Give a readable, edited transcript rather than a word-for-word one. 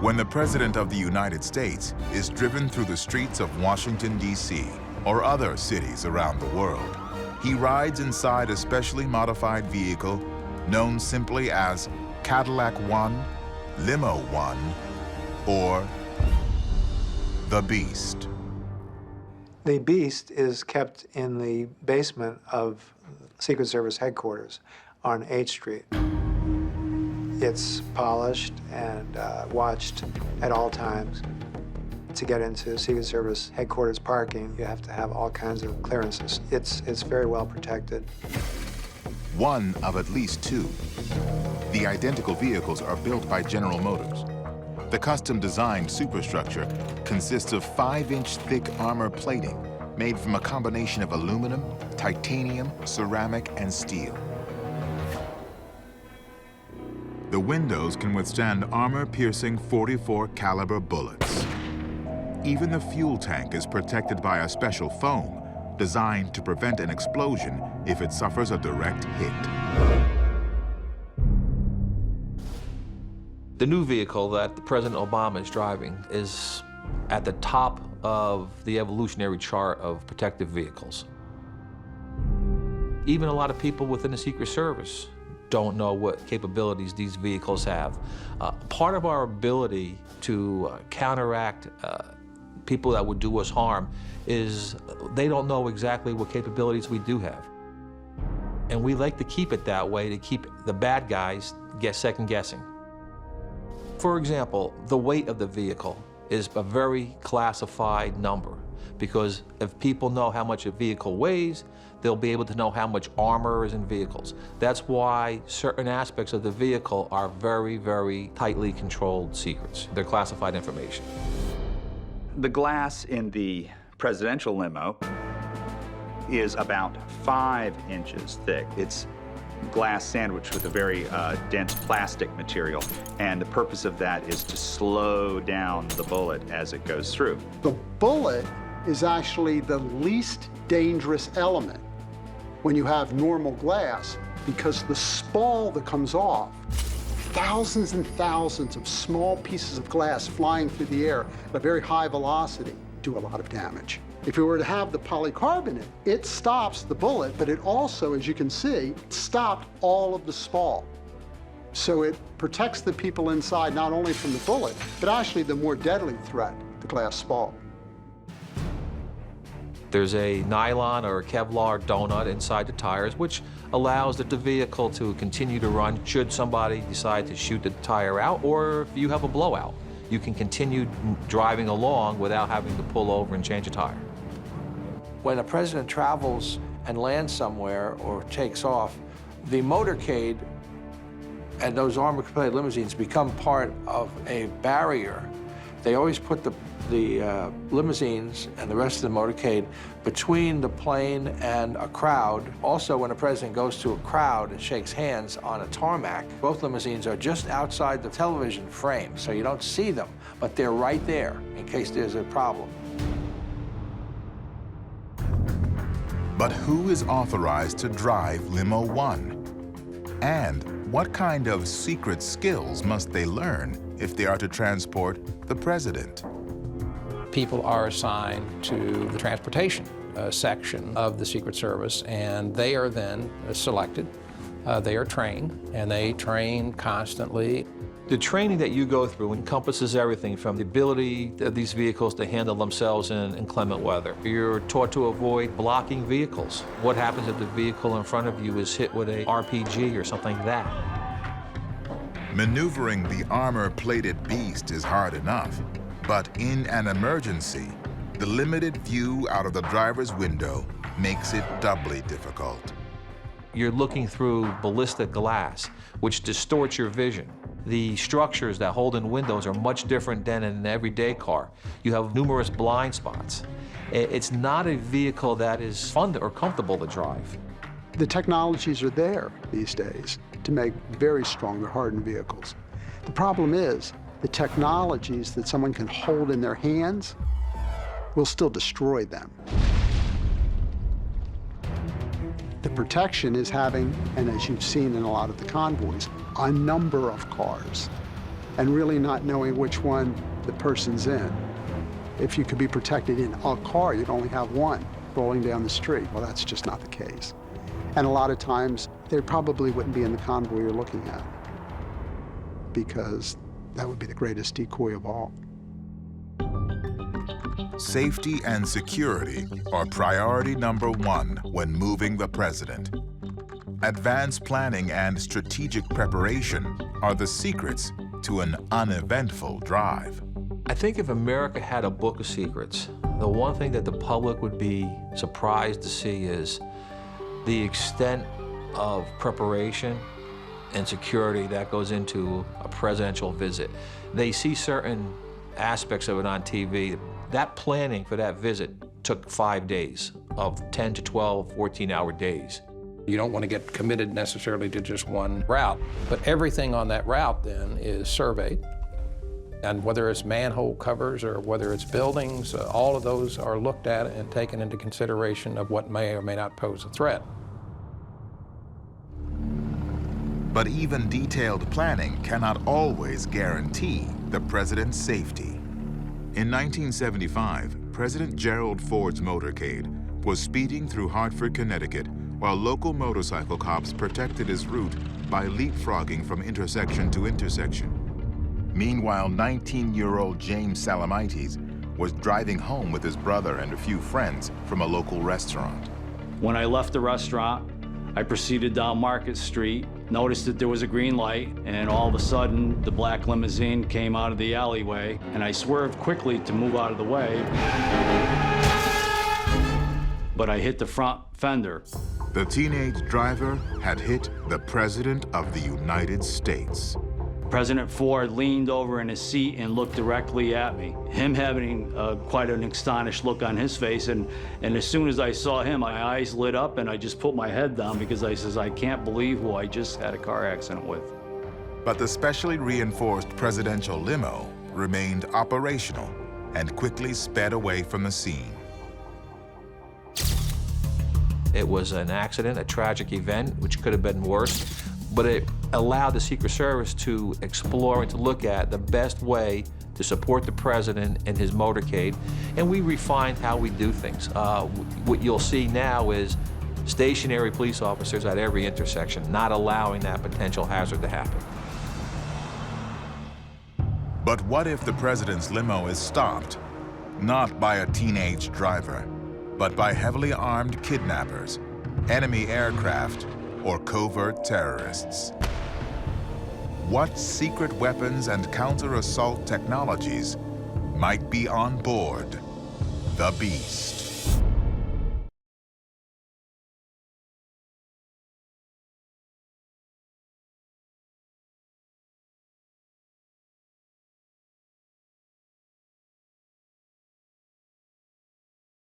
When the President of the United States is driven through the streets of Washington, D.C., or other cities around the world, he rides inside a specially modified vehicle known simply as Cadillac One, Limo One, or the Beast. The Beast is kept in the basement of Secret Service headquarters on 8th Street. It's polished and watched at all times. To get into Secret Service headquarters parking, you have to have all kinds of clearances. It's very well protected. One of at least two. The identical vehicles are built by General Motors. The custom-designed superstructure consists of 5-inch thick armor plating made from a combination of aluminum, titanium, ceramic, and steel. The windows can withstand armor-piercing .44 caliber bullets. Even the fuel tank is protected by a special foam designed to prevent an explosion if it suffers a direct hit. The new vehicle that President Obama is driving is at the top of the evolutionary chart of protective vehicles. Even a lot of people within the Secret Service don't know what capabilities these vehicles have. Part of our ability to counteract people that would do us harm is they don't know exactly what capabilities we do have. And we like to keep it that way to keep the bad guys second guessing. For example, the weight of the vehicle is a very classified number because if people know how much a vehicle weighs, they'll be able to know how much armor is in vehicles. That's why certain aspects of the vehicle are very, very tightly controlled secrets. They're classified information. The glass in the presidential limo is about 5 inches thick. It's glass sandwiched with a very dense plastic material, and the purpose of that is to slow down the bullet as it goes through. The bullet is actually the least dangerous element when you have normal glass, because the spall that comes off, thousands and thousands of small pieces of glass flying through the air at a very high velocity do a lot of damage. If you were to have the polycarbonate, it stops the bullet, but it also, as you can see, stopped all of the spall. So it protects the people inside not only from the bullet, but actually the more deadly threat, the glass spall. There's a nylon or a Kevlar donut inside the tires, which allows the vehicle to continue to run should somebody decide to shoot the tire out, or if you have a blowout. You can continue driving along without having to pull over and change a tire. When a president travels and lands somewhere or takes off, the motorcade and those armor-plated limousines become part of a barrier. They always put the limousines and the rest of the motorcade between the plane and a crowd. Also, when a president goes to a crowd and shakes hands on a tarmac, both limousines are just outside the television frame, so you don't see them, but they're right there in case there's a problem. But who is authorized to drive Limo One? And what kind of secret skills must they learn if they are to transport the president? People are assigned to the transportation section of the Secret Service, and they are then selected. They are trained, and they train constantly. The training that you go through encompasses everything from the ability of these vehicles to handle themselves in inclement weather. You're taught to avoid blocking vehicles. What happens if the vehicle in front of you is hit with a RPG or something like that? Maneuvering the armor-plated Beast is hard enough, but in an emergency, the limited view out of the driver's window makes it doubly difficult. You're looking through ballistic glass, which distorts your vision. The structures that hold in windows are much different than in an everyday car. You have numerous blind spots. It's not a vehicle that is fun or comfortable to drive. The technologies are there these days to make very strong, hardened vehicles. The problem is the technologies that someone can hold in their hands will still destroy them. The protection is having, and as you've seen in a lot of the convoys, a number of cars. and really not knowing which one the person's in. If you could be protected in a car, you'd only have one rolling down the street. Well, that's just not the case. And a lot of times, they probably wouldn't be in the convoy you're looking at, because that would be the greatest decoy of all. Safety and security are priority number one when moving the president. Advanced planning and strategic preparation are the secrets to an uneventful drive. I think if America had a book of secrets, the one thing that the public would be surprised to see is the extent of preparation and security that goes into a presidential visit. They see certain aspects of it on TV. That planning for that visit took 5 days of 10 to 12, 14-hour days. You don't want to get committed necessarily to just one route, but everything on that route then is surveyed. And whether it's manhole covers or whether it's buildings, all of those are looked at and taken into consideration of what may or may not pose a threat. But even detailed planning cannot always guarantee the president's safety. In 1975, President Gerald Ford's motorcade was speeding through Hartford, Connecticut, while local motorcycle cops protected his route by leapfrogging from intersection to intersection. Meanwhile, 19-year-old James Salamites was driving home with his brother and a few friends from a local restaurant. When I left the restaurant, I proceeded down Market Street, noticed that there was a green light, and all of a sudden, the black limousine came out of the alleyway, and I swerved quickly to move out of the way, but I hit the front fender. The teenage driver had hit the President of the United States. President Ford leaned over in his seat and looked directly at me, him having quite an astonished look on his face, and as soon as I saw him, my eyes lit up and I just put my head down because I says, I can't believe who I just had a car accident with. But the specially reinforced presidential limo remained operational and quickly sped away from the scene. It was an accident, a tragic event, which could have been worse, but it allowed the Secret Service to explore and to look at the best way to support the president and his motorcade, and we refined how we do things. What you'll see now is stationary police officers at every intersection, not allowing that potential hazard to happen. But what if the president's limo is stopped, not by a teenage driver, but by heavily armed kidnappers, enemy aircraft, or covert terrorists? What secret weapons and counter-assault technologies might be on board the Beast?